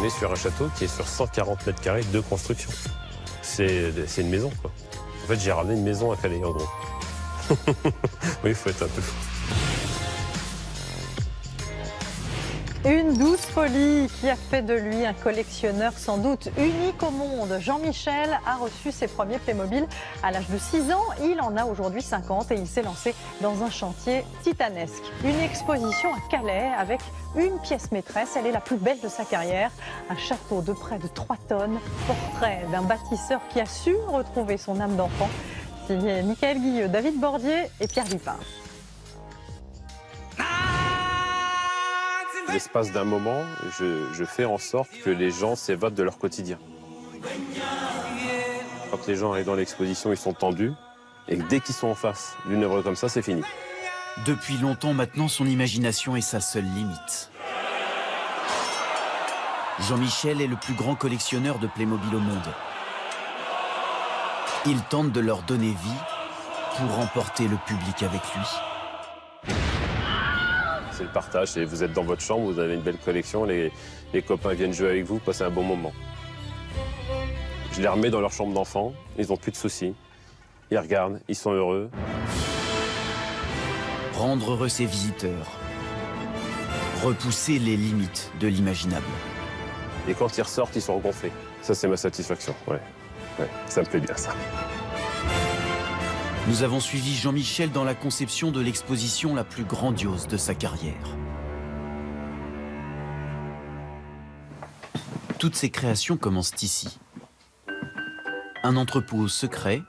On est sur un château qui est sur 140 mètres carrés de construction. C'est une maison, quoi. En fait, j'ai ramené une maison à Calais, en gros. Oui, il faut être un peu fou. Une douce folie qui a fait de lui un collectionneur sans doute unique au monde. Jean-Michel a reçu ses premiers Playmobil à l'âge de 6 ans. Il en a aujourd'hui 50 et il s'est lancé dans un chantier titanesque. Une exposition à Calais avec une pièce maîtresse. Elle est la plus belle de sa carrière. Un château de près de 3 tonnes. Portrait d'un bâtisseur qui a su retrouver son âme d'enfant. Signé Michael Guilleux, David Bordier et Pierre Vipin. L'espace d'un moment, je fais en sorte que les gens s'évadent de leur quotidien. Quand les gens arrivent dans l'exposition, ils sont tendus. Et dès qu'ils sont en face d'une œuvre comme ça, c'est fini. Depuis longtemps maintenant, son imagination est sa seule limite. Jean-Michel est le plus grand collectionneur de Playmobil au monde. Il tente de leur donner vie pour emporter le public avec lui. C'est le partage, et vous êtes dans votre chambre, vous avez une belle collection, les copains viennent jouer avec vous, passer un bon moment. Je les remets dans leur chambre d'enfant, ils n'ont plus de soucis. Ils regardent, ils sont heureux. Rendre heureux ses visiteurs. Repousser les limites de l'imaginable. Et quand ils ressortent, ils sont gonflés. Ça, c'est ma satisfaction, ouais. Ça me plaît bien, ça. Nous avons suivi Jean-Michel dans la conception de l'exposition la plus grandiose de sa carrière. Toutes ces créations commencent ici. Un entrepôt secret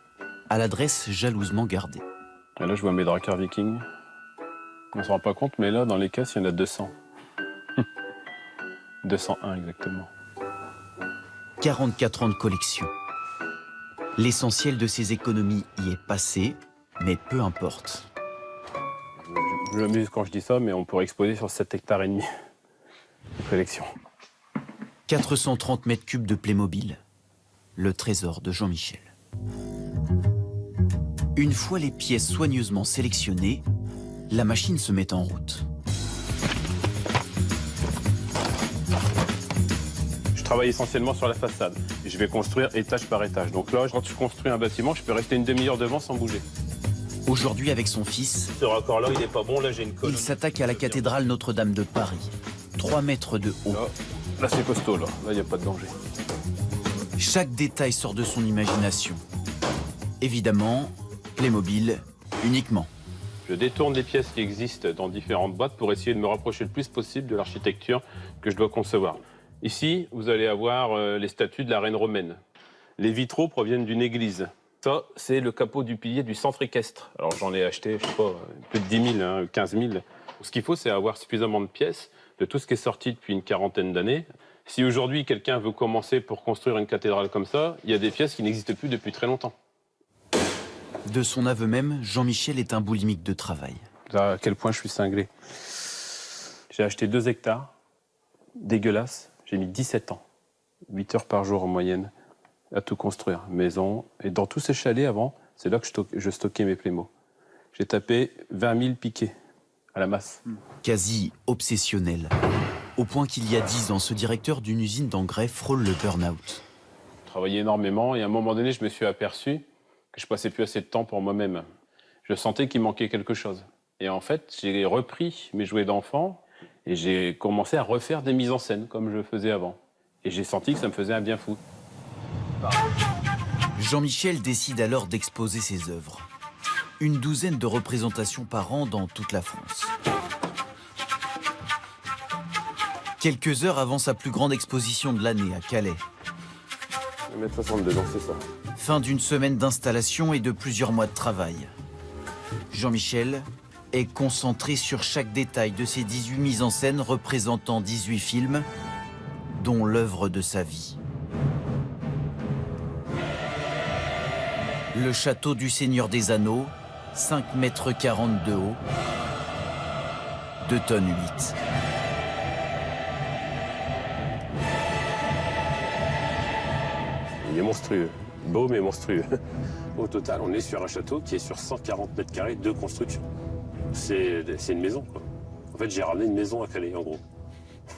à l'adresse jalousement gardée. Et là, je vois mes dracars vikings. On ne se rend pas compte, mais là, dans les caisses, il y en a 200. 201 exactement. 44 ans de collection. L'essentiel de ses économies y est passé, mais peu importe. Je m'amuse quand je dis ça, mais on pourrait exposer sur 7 hectares et demi de collection. 430 mètres cubes de Playmobil, le trésor de Jean-Michel. Une fois les pièces soigneusement sélectionnées, la machine se met en route. Je travaille essentiellement sur la façade. Je vais construire étage par étage. Donc là, quand je construis un bâtiment, je peux rester une demi-heure devant sans bouger. Aujourd'hui, avec son fils, Ce raccord-là, il n'est pas bon. Là, j'ai une colonne. il s'attaque à la cathédrale Notre-Dame de Paris. 3 mètres de haut. Là c'est costaud, là. Là, il n'y a pas de danger. Chaque détail sort de son imagination. Évidemment, Playmobil uniquement. Je détourne les pièces qui existent dans différentes boîtes pour essayer de me rapprocher le plus possible de l'architecture que je dois concevoir. Ici, vous allez avoir les statues de la reine romaine. Les vitraux proviennent d'une église. Ça, c'est le capot du pilier du centre équestre. Alors, j'en ai acheté, je sais pas, plus de 10 000, 15 000. Ce qu'il faut, c'est avoir suffisamment de pièces de tout ce qui est sorti depuis une quarantaine d'années. Si aujourd'hui, quelqu'un veut commencer pour construire une cathédrale comme ça, il y a des pièces qui n'existent plus depuis très longtemps. De son aveu même, Jean-Michel est un boulimique de travail. À quel point je suis cinglé. J'ai acheté 2 hectares, dégueulasse. J'ai mis 17 ans, 8 heures par jour en moyenne, à tout construire. Maison, et dans tous ces chalets avant, c'est là que je stockais mes Playmo. J'ai tapé 20 000 piquets à la masse. Quasi obsessionnel. Au point qu'il y a 10 ans, ce directeur d'une usine d'engrais frôle le burn-out. Je travaillais énormément et à un moment donné, je me suis aperçu que je passais plus assez de temps pour moi-même. Je sentais qu'il manquait quelque chose. Et en fait, j'ai repris mes jouets d'enfant et j'ai commencé à refaire des mises en scène comme je faisais avant. Et j'ai senti que ça me faisait un bien fou. Jean-Michel décide alors d'exposer ses œuvres. Une douzaine de représentations par an dans toute la France. Quelques heures avant sa plus grande exposition de l'année à Calais. 1m62, donc c'est ça. Fin d'une semaine d'installation et de plusieurs mois de travail. Jean-Michel est concentré sur chaque détail de ses 18 mises en scène représentant 18 films, dont l'œuvre de sa vie. Le château du Seigneur des Anneaux, 5,40 mètres de haut, 2 tonnes 8. Il est monstrueux, beau mais monstrueux. Au total, on est sur un château qui est sur 140 mètres carrés de construction. C'est une maison, quoi. En fait, j'ai ramené une maison à Calais, en gros.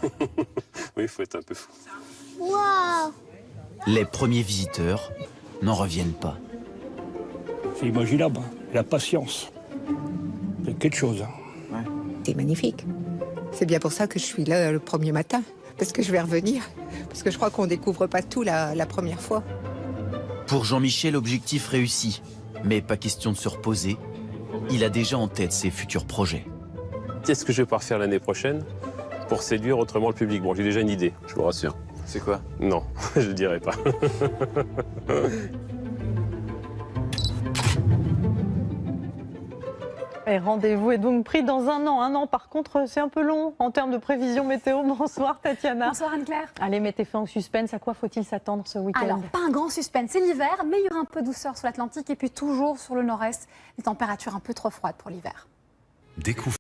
Oui, il faut être un peu fou. Waouh! Les premiers visiteurs n'en reviennent pas. C'est imaginable, hein. La patience. C'est quelque chose. Hein. C'est magnifique. C'est bien pour ça que je suis là le premier matin, parce que je vais revenir. Parce que je crois qu'on ne découvre pas tout la première fois. Pour Jean-Michel, objectif réussi. Mais pas question de se reposer. Il a déjà en tête ses futurs projets. Qu'est-ce que je vais pouvoir faire l'année prochaine pour séduire autrement le public? Bon, j'ai déjà une idée, je vous rassure. C'est quoi? Non, je ne le dirai pas. Et rendez-vous est donc pris dans un an. Un an, par contre, c'est un peu long en termes de prévision météo. Bonsoir, Tatiana. Bonsoir, Anne-Claire. Allez, mettez fin au suspense. À quoi faut-il s'attendre ce week-end? Alors, pas un grand suspense, c'est l'hiver, mais il y aura un peu de douceur sur l'Atlantique et puis toujours sur le nord-est, des températures un peu trop froides pour l'hiver. Découvre